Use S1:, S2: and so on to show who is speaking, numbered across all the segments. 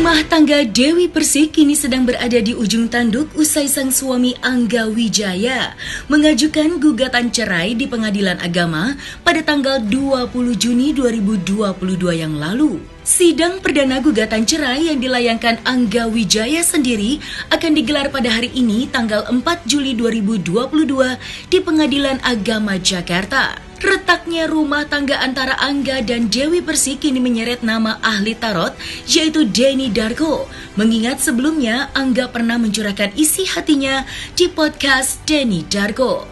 S1: Rumah tangga Dewi Persik kini sedang berada di ujung tanduk usai sang suami Angga Wijaya mengajukan gugatan cerai di Pengadilan Agama pada tanggal 20 Juni 2022 yang lalu. Sidang perdana gugatan cerai yang dilayangkan Angga Wijaya sendiri akan digelar pada hari ini tanggal 4 Juli 2022 di Pengadilan Agama Jakarta. Retaknya rumah tangga antara Angga dan Dewi Persik kini menyeret nama ahli tarot yaitu Denny Darko. Mengingat sebelumnya Angga pernah mencurahkan isi hatinya di podcast Denny Darko.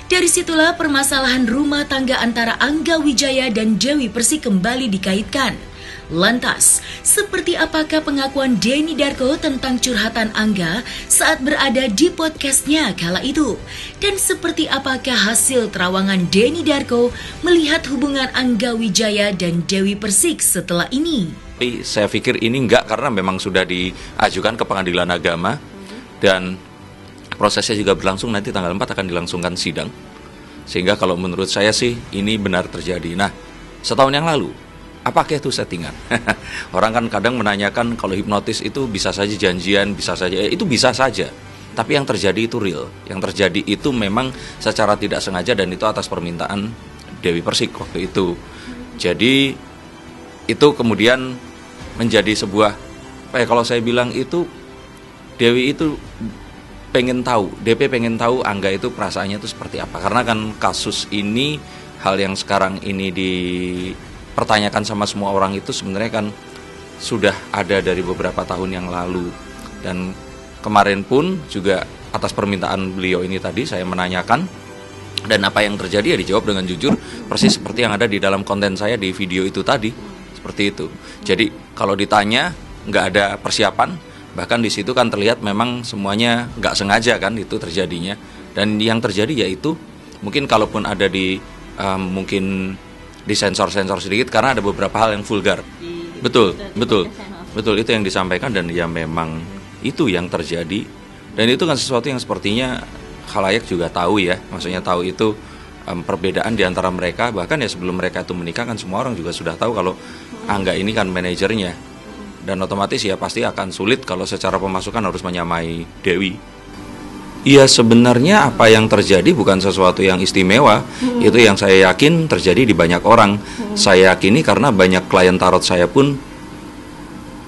S1: Dari situlah permasalahan rumah tangga antara Angga Wijaya dan Dewi Persik kembali dikaitkan. Lantas, seperti apakah pengakuan Denny Darko tentang curhatan Angga saat berada di podcastnya kala itu? Dan seperti apakah hasil terawangan Denny Darko melihat hubungan Angga Wijaya dan Dewi Persik setelah ini?
S2: Saya pikir ini enggak, karena memang sudah diajukan ke Pengadilan Agama dan prosesnya juga berlangsung. Nanti tanggal 4 akan dilangsungkan sidang. Sehingga kalau menurut saya sih ini benar terjadi. Nah, setahun yang lalu, apakah itu settingan? Orang kan kadang menanyakan kalau hipnotis itu bisa saja janjian, bisa saja, itu bisa saja. Tapi yang terjadi itu real. Yang terjadi itu memang secara tidak sengaja dan itu atas permintaan Dewi Persik waktu itu. Jadi itu kemudian menjadi sebuah, kalau saya bilang itu Dewi itu pengen tahu, DP pengen tahu Angga itu perasaannya itu seperti apa. Karena kan kasus ini, hal yang sekarang ini dipertanyakan sama semua orang itu sebenarnya kan sudah ada dari beberapa tahun yang lalu. Dan kemarin pun juga atas permintaan beliau ini tadi saya menanyakan, dan apa yang terjadi ya dijawab dengan jujur persis seperti yang ada di dalam konten saya di video itu tadi, seperti itu. Jadi kalau ditanya nggak ada persiapan, bahkan di situ kan terlihat memang semuanya nggak sengaja kan itu terjadinya. Dan yang terjadi yaitu mungkin kalaupun ada mungkin disensor-sensor sedikit karena ada beberapa hal yang vulgar. Betul itu yang disampaikan, dan ya memang itu yang terjadi. Dan itu kan sesuatu yang sepertinya khalayak juga tahu ya, maksudnya tahu itu perbedaan di antara mereka. Bahkan ya sebelum mereka itu menikah kan semua orang juga sudah tahu kalau Angga ini kan manajernya. Dan otomatis ya pasti akan sulit kalau secara pemasukan harus menyamai Dewi. Ya sebenarnya apa yang terjadi bukan sesuatu yang istimewa. Itu yang saya yakin terjadi di banyak orang. Saya yakini karena banyak klien tarot saya pun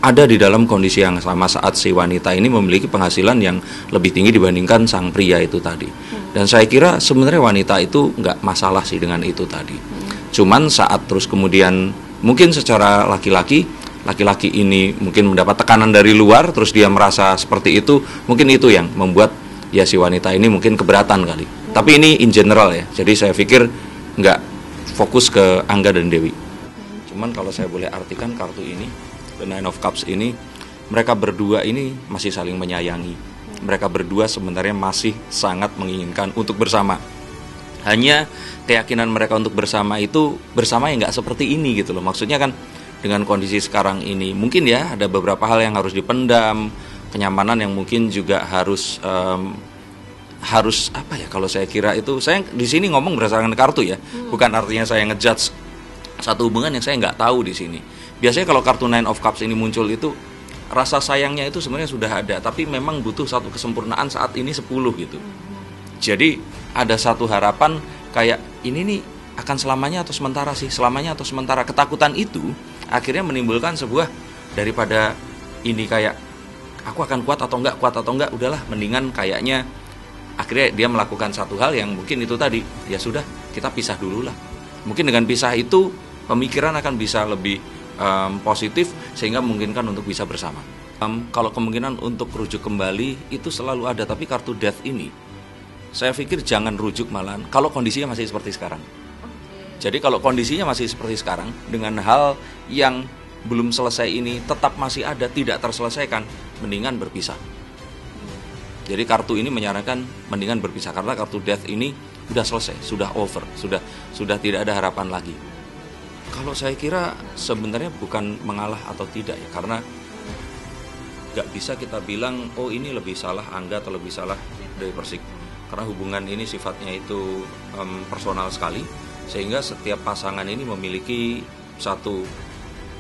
S2: ada di dalam kondisi yang sama saat si wanita ini memiliki penghasilan yang lebih tinggi dibandingkan sang pria itu tadi. Dan saya kira sebenarnya wanita itu nggak masalah sih dengan itu tadi. Cuman saat terus kemudian mungkin secara laki-laki ini mungkin mendapat tekanan dari luar, terus dia merasa seperti itu, mungkin itu yang membuat ya si wanita ini mungkin keberatan kali. Tapi ini in general ya, jadi saya pikir nggak fokus ke Angga dan Dewi. Cuman kalau saya boleh artikan kartu ini, The Nine of Cups ini, mereka berdua ini masih saling menyayangi. Mereka berdua sebenarnya masih sangat menginginkan untuk bersama. Hanya keyakinan mereka untuk bersama itu bersama yang nggak seperti ini gitu loh. Maksudnya kan dengan kondisi sekarang ini mungkin ya ada beberapa hal yang harus dipendam, kenyamanan yang mungkin juga harus apa ya, kalau saya kira itu, saya di sini ngomong berdasarkan kartu ya, bukan artinya saya ngejudge satu hubungan yang saya nggak tahu di sini. Biasanya kalau kartu Nine of Cups ini muncul itu rasa sayangnya itu sebenarnya sudah ada, tapi memang butuh satu kesempurnaan saat ini 10 gitu. Jadi ada satu harapan kayak ini nih akan selamanya atau sementara sih, selamanya atau sementara. Ketakutan itu akhirnya menimbulkan sebuah, daripada ini kayak aku akan kuat atau enggak, udahlah mendingan kayaknya akhirnya dia melakukan satu hal yang mungkin itu tadi, ya sudah kita pisah dulu lah. Mungkin dengan pisah itu pemikiran akan bisa lebih positif sehingga memungkinkan untuk bisa bersama. Kalau kemungkinan untuk rujuk kembali itu selalu ada, tapi kartu death ini saya pikir jangan rujuk malahan kalau kondisinya masih seperti sekarang. Jadi kalau kondisinya masih seperti sekarang, dengan hal yang belum selesai ini tetap masih ada, tidak terselesaikan, mendingan berpisah. Jadi kartu ini menyarankan mendingan berpisah, karena kartu death ini sudah selesai, sudah over, sudah tidak ada harapan lagi. Kalau saya kira sebenarnya bukan mengalah atau tidak ya, karena nggak bisa kita bilang oh ini lebih salah Angga atau lebih salah Dewi Persik, karena hubungan ini sifatnya itu personal sekali. Sehingga setiap pasangan ini memiliki satu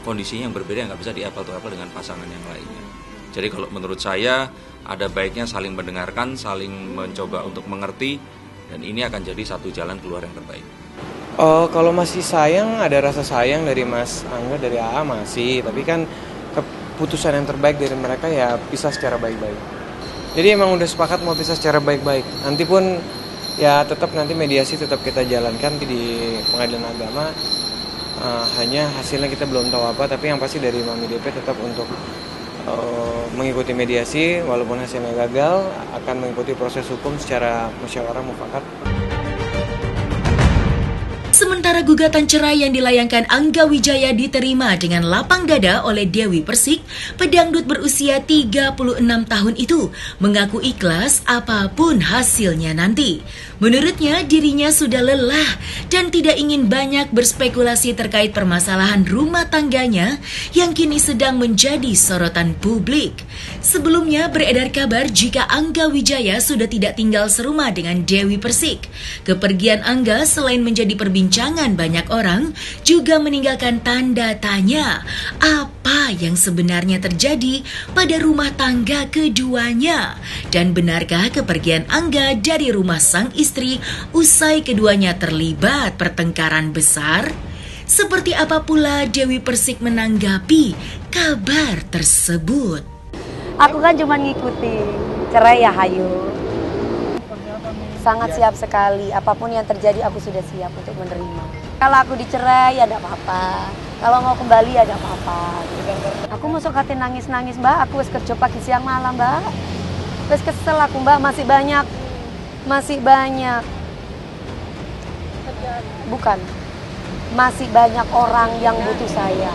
S2: kondisinya yang berbeda yang nggak bisa di-apple to apple dengan pasangan yang lainnya. Jadi kalau menurut saya ada baiknya saling mendengarkan, saling mencoba untuk mengerti, dan ini akan jadi satu jalan keluar yang terbaik.
S3: Oh, kalau masih sayang, ada rasa sayang dari Mas Angga, dari AA masih, tapi kan keputusan yang terbaik dari mereka ya pisah secara baik-baik. Jadi emang udah sepakat mau pisah secara baik-baik. Nanti pun ya tetap nanti mediasi tetap kita jalankan di pengadilan agama. Hanya hasilnya kita belum tahu apa, tapi yang pasti dari Mami DP tetap untuk mengikuti mediasi, walaupun hasilnya gagal akan mengikuti proses hukum secara musyawarah mufakat.
S1: Sementara gugatan cerai yang dilayangkan Angga Wijaya diterima dengan lapang dada oleh Dewi Persik, pedangdut berusia 36 tahun itu mengaku ikhlas apapun hasilnya nanti. Menurutnya dirinya sudah lelah dan tidak ingin banyak berspekulasi terkait permasalahan rumah tangganya yang kini sedang menjadi sorotan publik. Sebelumnya beredar kabar jika Angga Wijaya sudah tidak tinggal serumah dengan Dewi Persik. Kepergian Angga selain menjadi perbincangan banyak orang, juga meninggalkan tanda tanya apa yang sebenarnya terjadi pada rumah tangga keduanya. Dan benarkah kepergian Angga dari rumah sang istri usai keduanya terlibat pertengkaran besar? Seperti apa pula Dewi Persik menanggapi kabar tersebut?
S4: Aku kan cuma ngikutin, cerai ya hayu. Sangat siap sekali, apapun yang terjadi aku sudah siap untuk menerima. Kalau aku dicerai ya tidak apa-apa, kalau mau kembali ya tidak apa-apa. Aku masuk hati nangis-nangis mbak, aku wis kerja pagi siang malam mbak. Wis kesel aku mbak, masih banyak. Bukan, masih banyak orang yang butuh saya.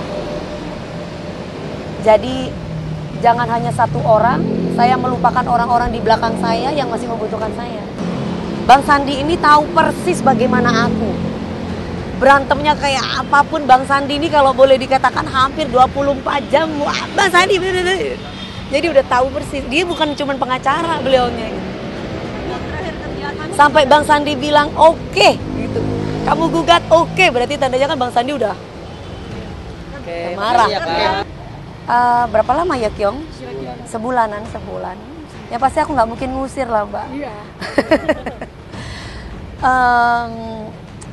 S4: Jadi jangan hanya satu orang, saya melupakan orang-orang di belakang saya yang masih membutuhkan saya. Bang Sandi ini tahu persis bagaimana aku. Berantemnya kayak apapun Bang Sandi ini kalau boleh dikatakan hampir 24 jam. Wah, Bang Sandi. Jadi udah tahu persis. Dia bukan cuma pengacara beliaunya. Sampai Bang Sandi bilang oke, gitu. Kamu gugat oke, berarti tandanya kan Bang Sandi udah marah. Berapa lama ya Kyong? Sebulan. Ya pasti aku nggak mungkin ngusir lah mbak. Iya.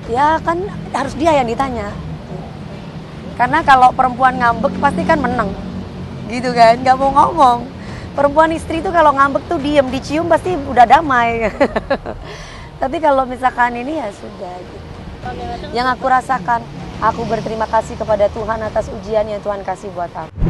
S4: Ya kan harus dia yang ditanya. Karena kalau perempuan ngambek pasti kan menang. Gitu kan, nggak mau ngomong. Perempuan istri tuh kalau ngambek tuh diem, dicium pasti udah damai. Tapi kalau misalkan ini ya sudah gitu. Yang aku rasakan, aku berterima kasih kepada Tuhan atas ujian yang Tuhan kasih buat aku.